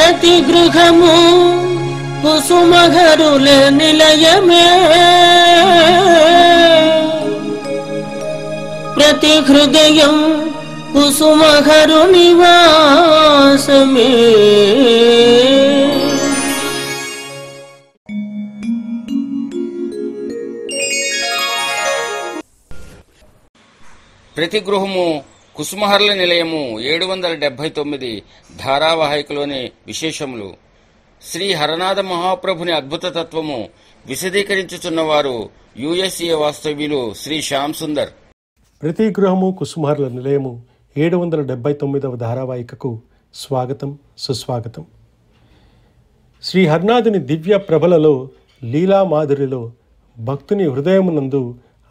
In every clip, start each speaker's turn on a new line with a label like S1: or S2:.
S1: ప్రతి గృహము కుసుమహరుల నిలయమే, ప్రతి హృదయం కుసుమహరు నివాసమే.
S2: ప్రతి గృహము కుసుమహరుల నిలయము 779 ధారావాహికలోని విశేషములు. శ్రీ హరనాథ మహాప్రభుని అద్భుత తత్వము విశదీకరించుచున్నవారు యుఎస్ఏ వాస్తవ్యులు శ్రీ శ్యామ్ సుందర్.
S3: ప్రతి గృహము కుసుమహరుల నిలయము 779వ ధారావాహికకు స్వాగతం, సుస్వాగతం. శ్రీ హరనాథుని దివ్య ప్రభలలో, లీలా మాధురిలో భక్తుని హృదయమునందు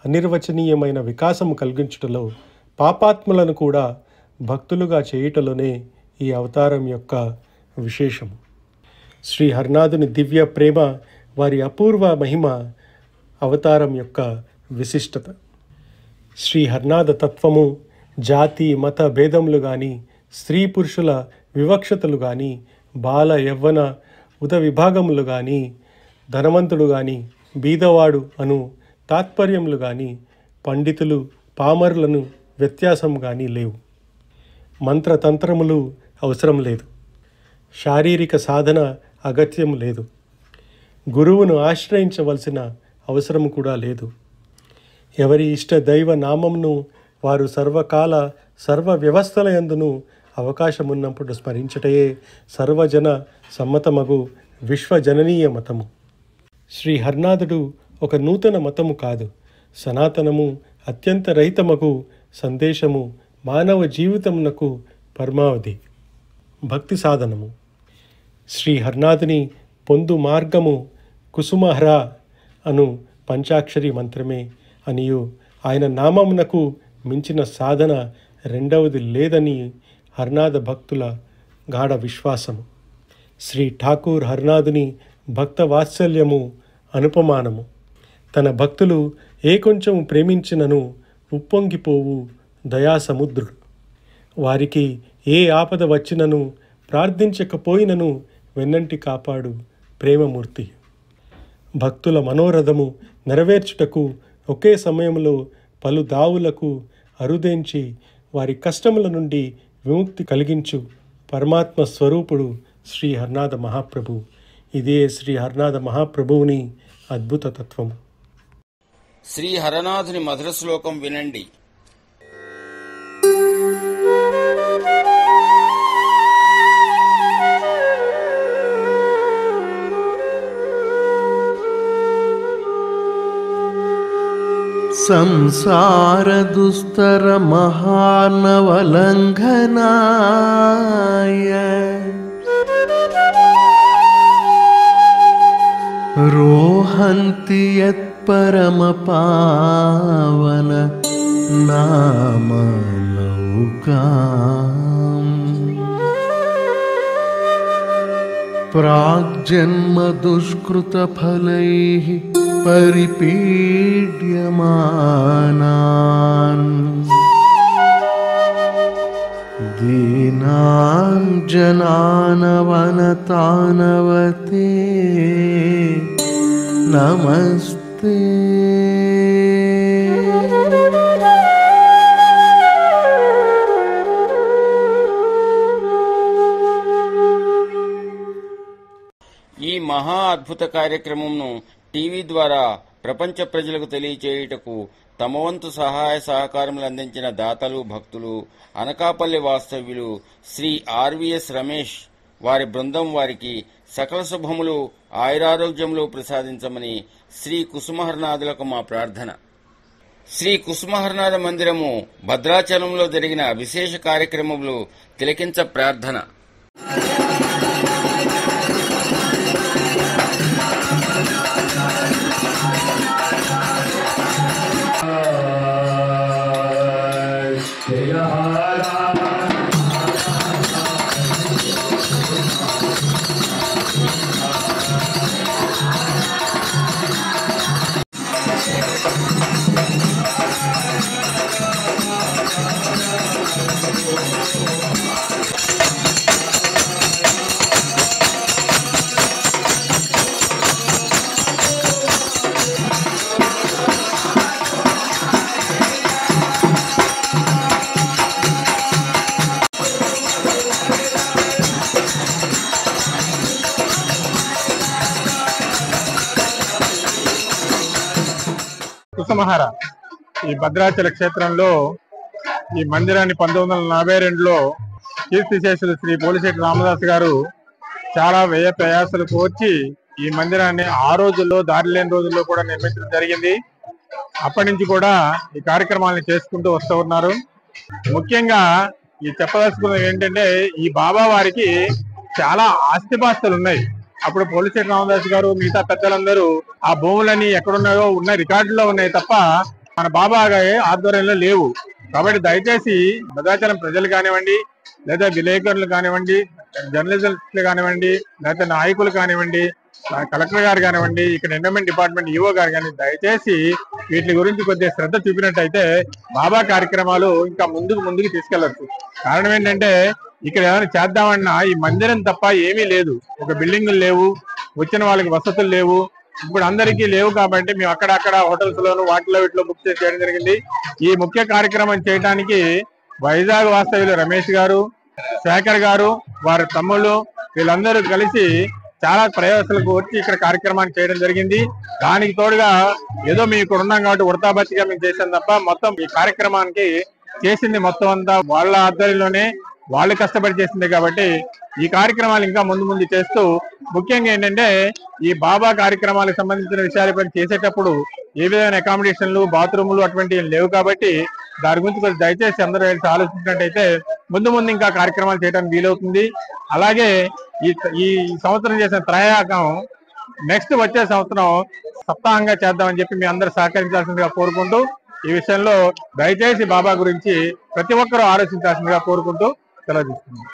S3: అనిర్వచనీయమైన వికాసము కలిగించుటలో, పాపాత్ములను కూడా భక్తులుగా చేయుటలోనే ఈ అవతారం యొక్క విశేషము. శ్రీ హరనాథుని దివ్య ప్రేమ, వారి అపూర్వ మహిమ అవతారం యొక్క విశిష్టత. శ్రీ హరనాథ తత్వము జాతి మత భేదములు కానీ, స్త్రీ పురుషుల వివక్షతలు కానీ, బాల యవ్వన ఉద విభాగములు కానీ, ధనవంతుడు కానీ బీదవాడు అను తాత్పర్యములు కానీ, పండితులు పామరులను వ్యత్యాసం కానీ లేవు. మంత్రతంత్రములు అవసరం లేదు. శారీరక సాధన అగత్యం లేదు. గురువును ఆశ్రయించవలసిన అవసరం కూడా లేదు. ఎవరి ఇష్ట దైవ నామమును వారు సర్వకాల సర్వ వ్యవస్థల యందును అవకాశమున్నప్పుడు స్మరించటయే సర్వజన సమ్మతమగు విశ్వజననీయ మతము. శ్రీ హరనాథుడు ఒక నూతన మతము కాదు, సనాతనము అత్యంత రహితమగు సందేశము, మానవ జీవితమునకు పరమావధి, భక్తి సాధనము. శ్రీ హరనాథుని పొందు మార్గము కుసుమహర అను పంచాక్షరి మంత్రమే అనియు, ఆయన నామమునకు మించిన సాధన రెండవది లేదని హరనాథ భక్తుల గాఢ విశ్వాసము. శ్రీ ఠాకూర్ హరనాథుని భక్త వాత్సల్యము అనుపమానము. తన భక్తులు ఏ కొంచెం ప్రేమించినను ఉప్పొంగిపోవు దయాసముద్రుడు. వారికి ఏ ఆపద వచ్చినను ప్రార్థించకపోయినను వెన్నంటి కాపాడు ప్రేమమూర్తి. భక్తుల మనోరథము నెరవేర్చుటకు ఒకే సమయంలో పలు దావులకు అరుదెంచి వారి కష్టముల నుండి విముక్తి కలిగించు పరమాత్మ స్వరూపుడు శ్రీ హరనాథ మహాప్రభు. ఇదే శ్రీ హరనాథ మహాప్రభువుని అద్భుత తత్వము.
S2: శ్రీ హరనాథుని మధుర శ్లోకం వినండి.
S4: సంసార దుస్తర మహానవలంఘనాయ రోహంతి యత్పరమ పావన నామనౌకాం ప్రాగ్జన్మ దుష్కృత ఫలైః పరిపీడ్యమానాన్ దీనాన్ జనానవనతానవతే నమస్తే.
S2: ఈ మహా అద్భుత కార్యక్రమంను టీవీ ద్వారా ప్రపంచ ప్రజలకు తెలియచేయుటకు తమ వంతు సహాయ సహకారములు అందించిన దాతలు, భక్తులు, అనకాపల్లి వాస్తవ్యులు శ్రీ ఆర్వీఎస్ రమేష్ వారి బృందం వారికి సకల శుభములు, ఆయురారోగ్యములు ప్రసాదించమని శ్రీ కుసుమహరనాథులకు మా ప్రార్థన. శ్రీ కుసుమహరనాథ మందిరము భద్రాచలంలో జరిగిన విశేష కార్యక్రమములు తిలకించ ప్రార్థన.
S5: కుసుమహర ఈ భద్రాచల క్షేత్రంలో ఈ మందిరాన్ని 1942లో కీర్తిశేషులు శ్రీ పోలిశెట్టి రామదాస్ గారు చాలా వ్యయ ప్రయాసాలు కోర్చి ఈ మందిరాన్ని ఆ రోజుల్లో దారి లేని రోజుల్లో కూడా నిర్మించడం జరిగింది. అప్పటి నుంచి కూడా ఈ కార్యక్రమాలను చేసుకుంటూ వస్తూ ఉన్నారు. ముఖ్యంగా ఈ చెప్పదలుచుకున్నది ఏంటంటే ఈ బాబా వారికి చాలా ఆస్తిపాస్తులు ఉన్నాయి. అప్పుడు పోలిశెట్టి రామదాస్ గారు మిగతా పెద్దలందరూ ఆ భూములన్నీ ఎక్కడున్నాయో ఉన్న రికార్డులో ఉన్నాయి తప్ప మన బాబా గారి ఆధ్వర్యంలో లేవు. కాబట్టి దయచేసి భద్రాచలం ప్రజలు కానివ్వండి, లేదా విలేకరులు కానివ్వండి, జర్నలిస్టులు కానివ్వండి, లేదా నాయకులు కానివ్వండి, కలెక్టర్ గారు కానివ్వండి, ఇక్కడ ఎండోమెంట్ డిపార్ట్మెంట్ ఈఓ గారు కానీ దయచేసి వీటి గురించి కొద్దిగా శ్రద్ధ చూపినట్టయితే బాబా కార్యక్రమాలు ఇంకా ముందుకు తీసుకెళ్లొచ్చు. కారణం ఏంటంటే ఇక్కడ ఏమైనా చేద్దామన్నా ఈ మందిరం తప్ప ఏమీ లేదు. ఒక బిల్డింగులు లేవు, వచ్చిన వాళ్ళకి వసతులు లేవు, ఇప్పుడు అందరికీ లేవు. కాబట్టి మేము అక్కడక్కడ హోటల్స్ లోను వీటిలో బుక్ చేయడం జరిగింది. ఈ ముఖ్య కార్యక్రమం చేయడానికి వైజాగ్ వాస్తవ్యులు రమేష్ గారు, శేఖర్ గారు, వారి తమ్ముళ్ళు వీళ్ళందరూ కలిసి చాలా ప్రయాసాలకు వచ్చి ఇక్కడ కార్యక్రమాన్ని చేయడం జరిగింది. దానికి తోడుగా ఏదో మేము ఇక్కడ ఉన్నాం కాబట్టి ఉడతాబత్తిగా మేము చేసాం తప్ప మొత్తం ఈ కార్యక్రమానికి చేసింది మొత్తం అంతా వాళ్ళ ఆధ్వర్యంలోనే, వాళ్ళు కష్టపడి చేసింది. కాబట్టి ఈ కార్యక్రమాలు ఇంకా ముందు చేస్తూ ముఖ్యంగా ఏంటంటే ఈ బాబా కార్యక్రమాలకు సంబంధించిన విషయాలపై చేసేటప్పుడు ఏ విధమైన అకామిడేషన్లు, బాత్రూములు అటువంటివి లేవు. కాబట్టి దాని గురించి కొంచెం దయచేసి అందరూ ఆలోచించినట్టయితే ముందు ఇంకా కార్యక్రమాలు చేయడానికి వీలవుతుంది. అలాగే ఈ సంవత్సరం చేసిన త్రయాకం నెక్స్ట్ వచ్చే సంవత్సరం సప్తాహంగా చేద్దామని చెప్పి మీ అందరూ సహకరించాల్సిందిగా కోరుకుంటూ ఈ విషయంలో దయచేసి బాబా గురించి ప్రతి ఒక్కరూ ఆలోచించాల్సిందిగా కోరుకుంటూ సెలవు తీసుకుంటున్నాను.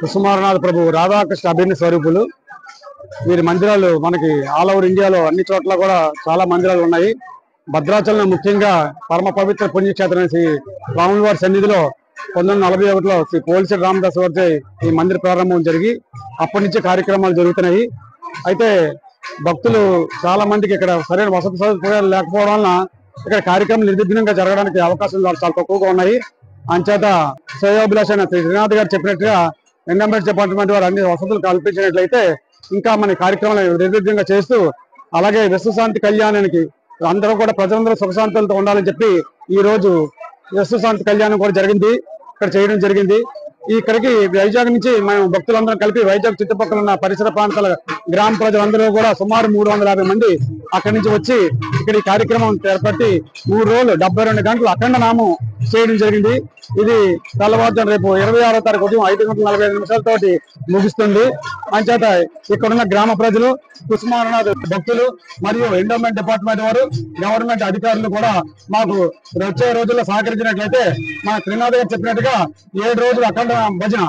S6: కుసుమారనాథ ప్రభు రాధాకృష్ణ అభిన్న స్వరూపులు. వీరి మందిరాలు మనకి ఆల్ ఓవర్ ఇండియాలో అన్ని చోట్ల కూడా చాలా మందిరాలు ఉన్నాయి. భద్రాచలం ముఖ్యంగా పరమ పవిత్ర పుణ్యక్షేత్రం శ్రీ రాముల వారి సన్నిధిలో 1941లో శ్రీ పోలిశెట్టి రామదాస్ వారితో ఈ మందిర ప్రారంభం జరిగి అప్పటి నుంచి కార్యక్రమాలు జరుగుతున్నాయి. అయితే భక్తులు చాలా మందికి ఇక్కడ సరైన వసతి సదుపాయాలు లేకపోవడం వలన ఇక్కడ కార్యక్రమం నిర్విఘ్నంగా జరగడానికి అవకాశాలు చాలా తక్కువగా ఉన్నాయి. అంచేత శ్రేయోభిలాష శ్రీ శ్రీనాథ్ గారు చెప్పినట్టుగా ఎండోమెంట్ డిపార్ట్మెంట్ వారు అన్ని వసతులు కల్పించినట్లయితే ఇంకా మన కార్యక్రమాలు నిర్విఘ్నంగా చేస్తూ అలాగే విశ్వశాంతి కళ్యాణానికి అందరూ కూడా ప్రజలందరూ సుఖశాంతులతో ఉండాలని చెప్పి ఈ రోజు విశ్వశాంతి కళ్యాణం కూడా ఇక్కడ చేయడం జరిగింది. ఇక్కడికి వైజాగ్ నుంచి మేము భక్తులందరం కలిపి వైజాగ్ చుట్టుపక్కల ఉన్న పరిసర ప్రాంతాల గ్రామ ప్రజలందరూ కూడా సుమారు 350 మంది అక్కడి నుంచి వచ్చి ఇక్కడ ఈ కార్యక్రమం చేపట్టి 3 రోజులు 72 గంటలు అఖండ నామం చేయడం జరిగింది. ఇది తెల్లవారుజాము రేపు 26వ తారీఖు ఉదయం 5:45 ముగుస్తుంది. అంచేత ఇక్కడున్న గ్రామ ప్రజలు, కుసుమారనాథ్ భక్తులు మరియు ఎండోమెంట్ డిపార్ట్మెంట్ వారు, గవర్నమెంట్ అధికారులు కూడా మాకు వచ్చే రోజుల్లో సహకరించినట్లయితే మన శ్రీనాథ్ గారు చెప్పినట్టుగా 7 రోజులు అఖండ భజన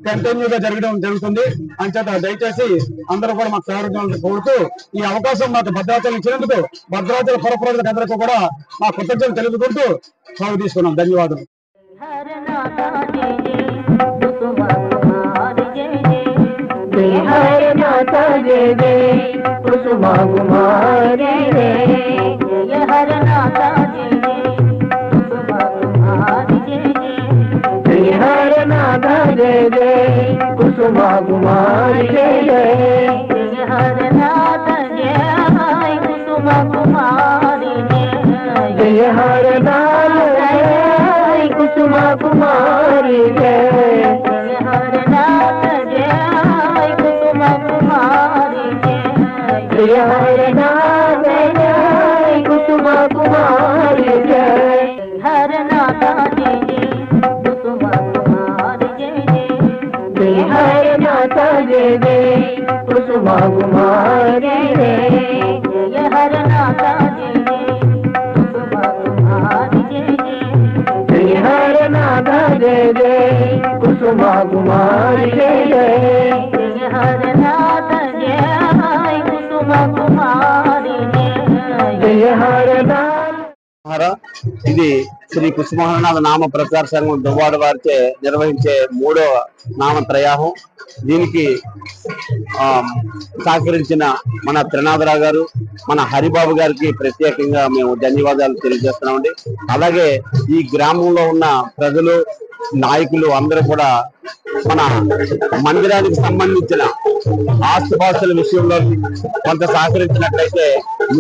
S6: కంటిన్యూగా జరుగుతుంది. అంచేత దయచేసి అందరూ కూడా మాకు సహకరించాలని కోరుతూ ఈ అవకాశం మాకు భద్రాచలం ఇచ్చినందుకు భద్రాచల పుర ప్రజలందరికీ కూడా మా కృతజ్ఞతలు తెలుపుకుంటూ సాగు తీసుకున్నాం. ధన్యవాదాలు.
S1: कुसुमा कुमारी जय जय हर नाथ जय कुसुमा कुमारी जय हर नाथ जय कुसुमा कुमारी जय हर नाथ जय कुसुमा कुमारी जय हर नाथ जय कुसुमा कुमारी जय हर नाथ जय कुसुमा हर नाथा जय जय कुसुमा कुमारी जय हर नाथा जय जय कुसुमा कुमारी जय हर नाथा जय जय कुसुमा कुमारी जय हर नाथा जय कुसुमा कुमारी जय हर
S7: ఇది శ్రీ కుసుమహరనాథ నామ ప్రచార సంఘం దువ్వాడ వారిచే నిర్వహించే 3వ నామ త్రయాహం. దీనికి సహకరించిన మన త్రినాథరావు గారు, మన హరిబాబు గారికి ప్రత్యేకంగా మేము ధన్యవాదాలు తెలియజేస్తున్నామండి. అలాగే ఈ గ్రామంలో ఉన్న ప్రజలు, నాయకులు అందరూ కూడా మన మందిరానికి సంబంధించిన ఆస్తుపాస్తుల విషయంలో కొంత సహకరించినట్లయితే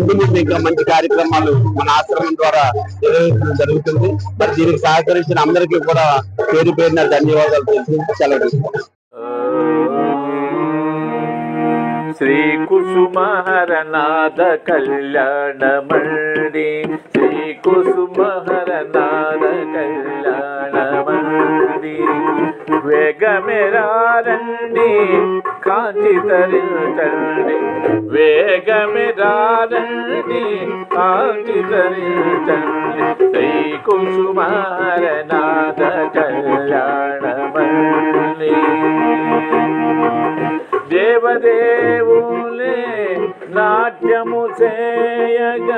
S7: ముందు ఇంకా మంచి కార్యక్రమాలు మన ఆశ్రమం ద్వారా నిర్వహించడం జరుగుతుంది. మరి దీనికి సహకరించిన అందరికీ కూడా పేరు పేరున ధన్యవాదాలు తెలిసి సెలవు.
S8: శ్రీ కుసుమహరనాథ కళ్యాణమండి, శ్రీ కుసుమహరనాథ కళ్యాణమండి. వేగమెరారండి కాంచి తరించండి, వేగమెరారండి కాంచి తరించండి. శ్రీ కుసుమహరనాథ కళ్యాణమండి. దేవదేవులే నాట్యము చేయగ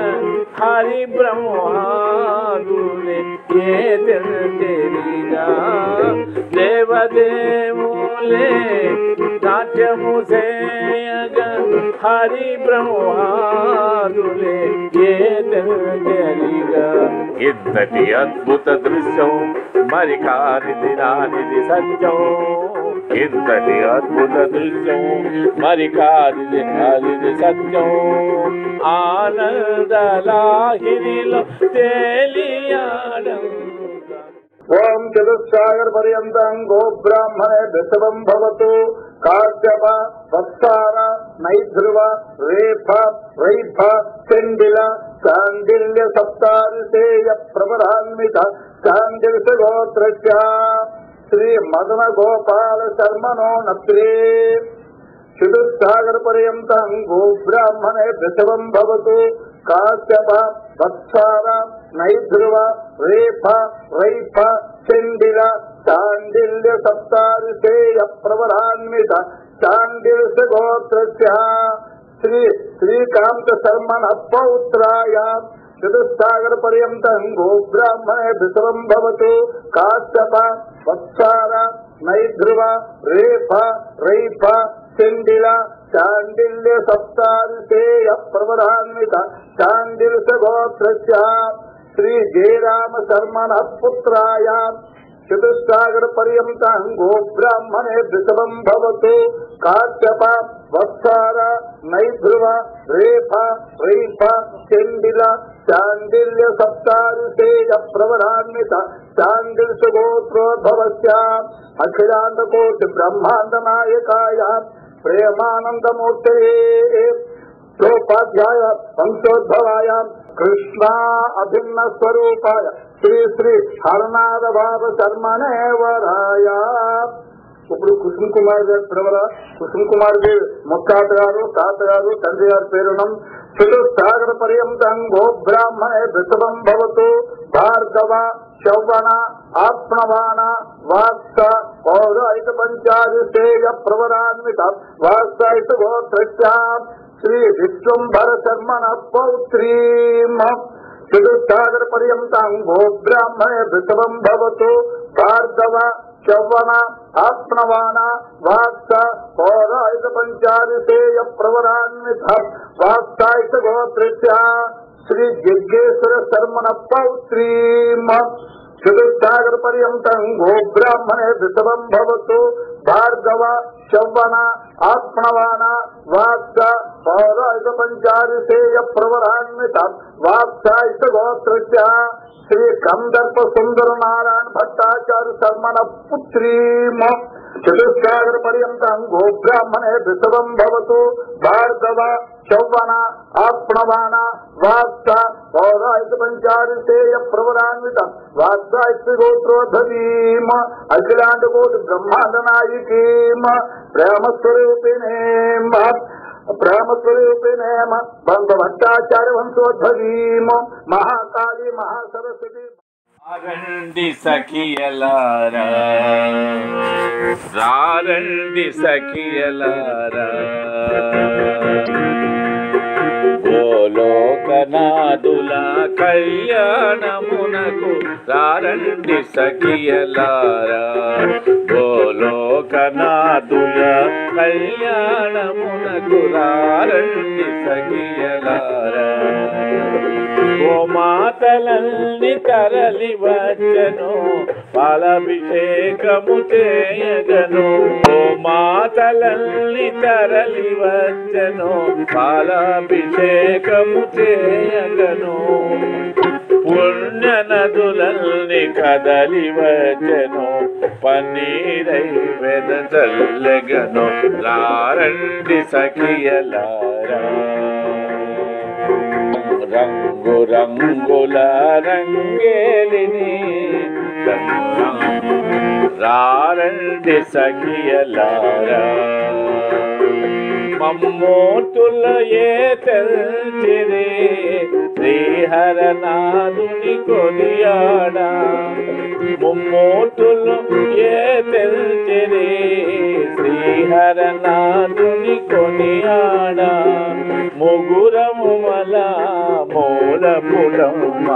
S8: హరి బ్రహ్మాదులే ఏ తెలిగా. దేవదేవులే నాట్యము చేయగ హరి బ్రహ్మాదులే ఏ తెలిగా. ఇంతటి అద్భుత దృశ్యం మరి కానిది నానిది సత్యం, ఇంతటి అద్భుత దృశ్యం మరి కానిది నానిది సత్యం. ఆనందలాహిరిలో తేలియాడం.
S5: ఓం చతుస్సాగర పర్యంతం గో బ్రాహ్మణే దశవం భవతు. కాశ్యప వత్సార నైధ్రువ రేఫ రైఫ చండిల చాండిల్య సప్తారిసేయ ప్రవరాన్విత చాండిల్య గోత్రస్య శ్రీ మదన గోపాల శర్మణో నత్రే. చతుస్సాగర పర్యంతం గో బ్రాహ్మణే దశవం భవతు. కాశ్యప వత్సార నైధ్రువ రేఫ రైఫ చండిల చాండిల్య సప్తారిసేయ ప్రవరాన్విత చాండిల్య గోత్రస్య శ్రీ శ్రీకాంత శర్మణ పౌత్రాయ. చతుస్సాగర పర్యంతం గో బ్రాహ్మణే దశవం భవతు. కాశ్యప వత్సార నైధ్రువ రేఫ రైఫ చండిల చాండిల్య సప్తారిసేయ ప్రవరాన్విత చాండిల్య గోత్రస్య శ్రీ జయరామ శర్మణ పుత్రాయ. చతుస్సాగర పర్యంతం గో బ్రాహ్మణే దశవం భవతు. కాశ్యప వత్సార నైధ్రువ రేఫ రైఫ చండిల చాండిల్య సప్తారిసేయ ప్రవరాన్విత చాండిల్య గోత్రోద్భవస్య అఖిలాండ కోటి బ్రహ్మాండ నాయకాయ ప్రేమానందమూర్తయే ప్రోపాధ్యాయ వంశోద్భవాయ కృష్ణ అభిన్న స్వరూపాయ శ్రీ శ్రీ హరనాథ బాబ శర్మనే వరాయ. ఇప్పుడు కుసుమ్ కుమార్ గారి ప్రవర కుసుమ్ కుమార్ గారి ముత్తాత గారు, తాతగారు, తండ్రి గారి పేరునం
S9: చతుస్సాగర పర్యంతం గో బ్రాహ్మణే వృషభం భవతు భార్గవ శౌవన ఆత్మవాన వాత్స పౌరాయిత పంచాదిశేయ ప్రవరాన్విత వాత్సాయిత గోత్రస్య శ్రీ విశ్వంభర శర్మణ పౌత్రీం చతుస్సాగర పర్యంతం గో బ్రాహ్మణే వృషభం భవతు భార్గవ శౌవన ఆత్మవాన వాత్స పౌరాయిత పంచాదిశేయ ప్రవరాన్విత వాత్సాయిత గోత్రస్య శ్రీ జగ్గేశ్వర శర్మణ పౌత్రీం చతుస్సాగర పర్యంతం గో బ్రాహ్మణే వృషభం భవతు భార్గవ శౌవన ఆత్మవాన వాత్స పౌరాయిత పంచాదిశేయ ప్రవరాన్విత వాత్సాయిత గోత్రస్య శ్రీ కందర్ప సుందర నారాయణ భట్టాచార్య శర్మణ పుత్రీం చతుస్సాగర పర్యంతం గో బ్రాహ్మణే వృషభం భవతు భార్గవ శౌవన ఆత్మవాన వాత్స పౌరాయిత పంచాదిశేయ ప్రవరాన్విత వాత్సాయిత గోత్రోధవీం అఖిలాండ కోటి బ్రహ్మాండ నాయికీం ప్రేమస్వరూపిణీం ప్రేమస్వరూపిణేమ బంధ భట్టాచార్య వంశోద్భవీం మహాకాళీ మహాసరస్వతి.
S8: రండి సఖియలారా రారండి సఖియలారా గోలోకనాథుల కళ్యాణమునకు రారండి సఖియలారా గోలోకనాథుల కళ్యాణమునకు రారండి సఖియలారా గోమాతలల్ని తరలి వచ్చను పాలాభిషేకము చేయగను గోమాతలల్ని తరలి వచ్చను పాలాభిషేకము చేయగను పుణ్య నదులల్ని కదలి వచ్చను పన్నీరై వెదజల్లగను రారండి సఖియలారా రంగు రంగుల రంగేలిని రారండి సఖియలారా మమ్మోతుల ఏ తెల్చిరే శ్రీహరనాథుని కొనియాడా ముమ్మోతులు ఏ తెల్చిరే శ్రీహరనాథుని కొనియాడా ముగురము మల మూల పులమ్మ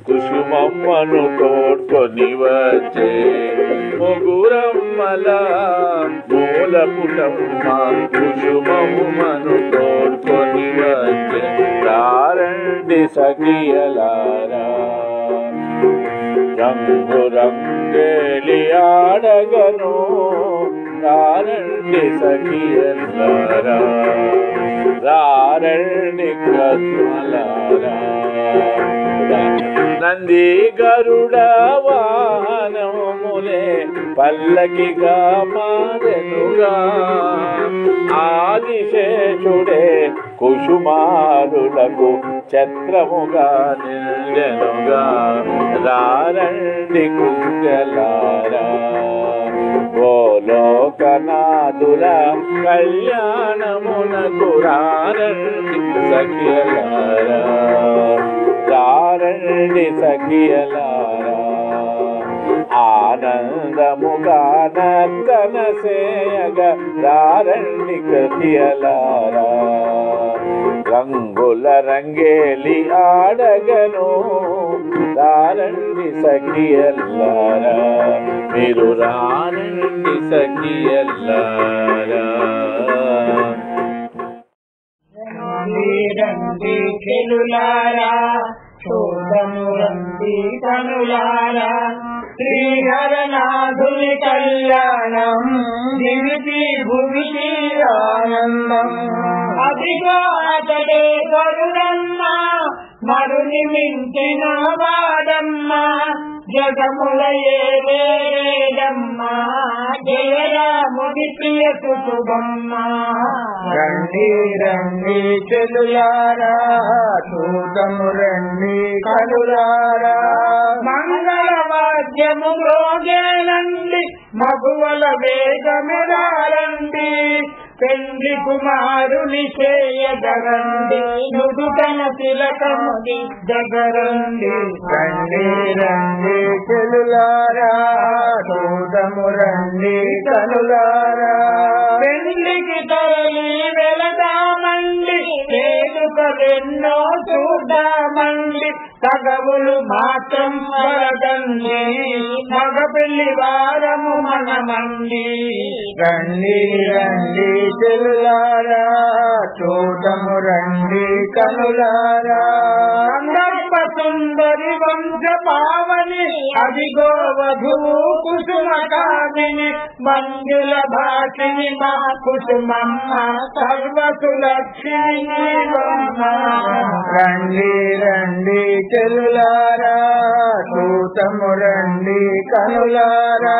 S8: కుసుమమ్మను తోడ్కొని వచ్చే ముగురమ్మల మూల పులమ్మ కుసుమమ్మను తోడ్కొని వచ్చే రారండి సఖియలారా రంగు రంగేలి ఆడగను రారండి సఖియలారా రారండి కస్మలారా నంది గరుడ వాహనములే పల్లకిగా మారెనుగా ఆదిశేషుడే కుసుమారులకు ఛత్రముగా నిల్చెనుగా రారండి కుంజలారా గోలోకనాథుల కళ్యాణమునకు రారండి సఖియలారా రారండి సఖియలారా ఆనందముగా నర్తన సేయగ రారండి కథియలారా రంగుల రంగేలి ఆడగను రారండి సఖియలారా మీరు రారండి సఖియలారా
S1: రండి చెలులారా చూడము రండి కనులారా శ్రీహరనాథుని కళ్యాణం దివికి భువికి ఆనందం అదిగా అతడే గరుడమ్మ మరుని మించిన వాడమ్మ జగముల ఏడమ్మ జయరాముడి ప్రియ సుశుభమ్మ రండి రండి చెలులారా చూడము రండి కనులారా మంగళ వాద్యము మ్రోగేనండి మగువల వేగమెరారండి పెండ్లి కుమారుని చేయగరండి నుదుటన తిలకముది జగరండి రండి రండి చెలులారా చూడము రండి కనులారా పెండ్లికి తరలి వెళదామండి వేడుకలెన్నో చూద్దామండి తగవులు మాత్రం వరదండి మగ పెళ్లి వారము మనమండి రండి రండి చెలులారా చూడము రండి కనులారా సందర్భ సుందరి వంశ పావని అదిగో వధువు కుసుమ కామిని మంజుల భాషిని మా కుసుమమ్మ సర్వసులక్ష్మి రండి రండి చెలులారా చూతము రండి కనులారా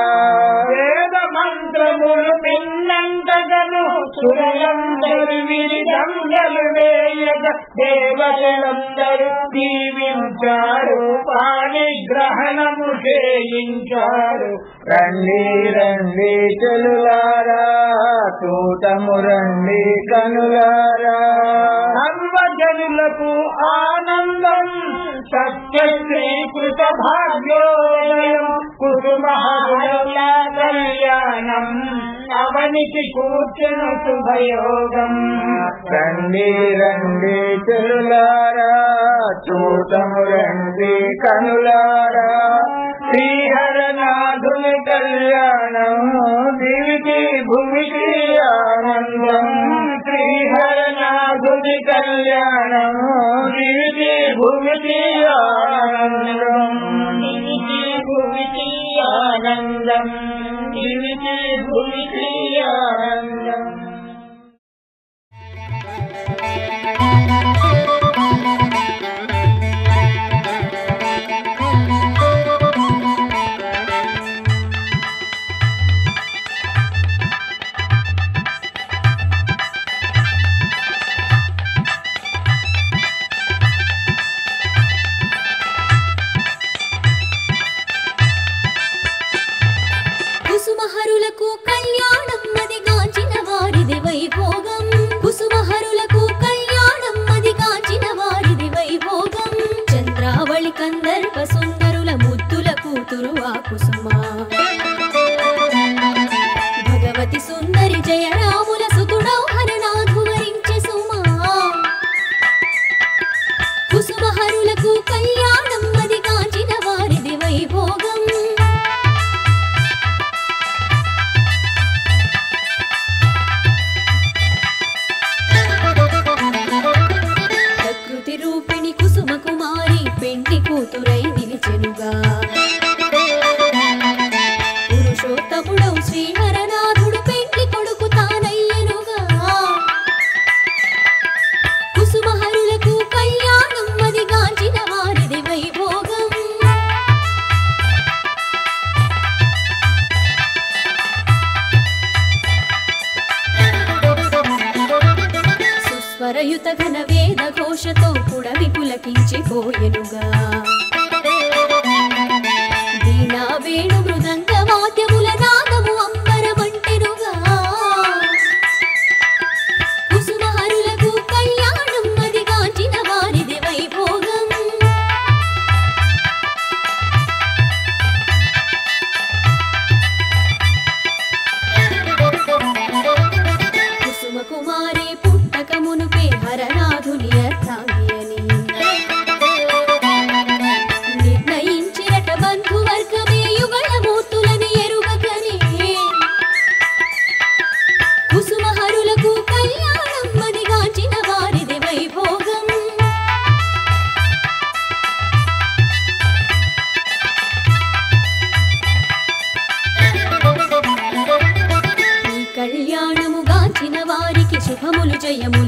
S1: వేద మంత్రములు పిన్నంతగను సురలందరు విరిదంగలు వేయగ దేవతలందరూ దీవించారు పాణిగ్రహణము చేయించారు రండి రండి చెలులారా చూతము రండి కనులారా సర్వజనులకు ఆనందం సత్య శ్రీకృత భాగ్యోదయం కుసుమహారుల కళ్యాణం అవనికి కూర్చును శుభయోగం రండి రండి చెలులారా చూతము రండి కనులారా శ్రీహరనాథుని కళ్యాణం దివికి భూమికి ఆనందం శ్రీహరనాథుని కళ్యాణం దివికి భూమికి ఆనందం దివికి భూమికి ఆనందం దివికి భూమికి ఆనందం
S10: కుసుమహరులకు కళ్యాణం అది గాంచిన వారిది వైభోగం కుసుమహరులకు కళ్యాణం అది గాంచిన వారిది వైభోగం చంద్రావళి కందర్ప సుందరుల ముద్దుల కూతురు ఆ కుసుమ భగవతి సుందరి జయరాముల సుతుడౌ హరనాథు వరించె సుమా కుసుమహరులకు కళ్యాణం అది గాంచిన వారిది వైభోగం రూపిణి కుసుమ కుమారి పెండ్లి కూతురై నిలిచెనుగా పురుషోత్తముడౌ శ్రీహరనాథుడు పెండ్లి కొడుకు తానయ్యనుగా కుసుమహరులకు కళ్యాణం అది గాంచిన వారిది వైభోగం సుస్వరయుత ఘన వేద ఘోషతో పుడవి పులకించిపోయెనుగా వీణా వేణు మృదంగ వాద్యముల నాదము అంబరమంటెనుగా కుసుమహరులకు కళ్యాణం అది గాంచిన వారిది వైభోగం కుసుమ కుమారి పుట్టక మునుపే హరనాథుని అర్థాంగియని నిర్ణయించిరట బంధువర్గమే యుగళ మూర్తులని ఎరుగకని కుసుమహరులకు కళ్యాణం అది గాంచిన వారిది వైభోగం ఈ కళ్యాణము గాంచిన వారికి శుభములు జయములు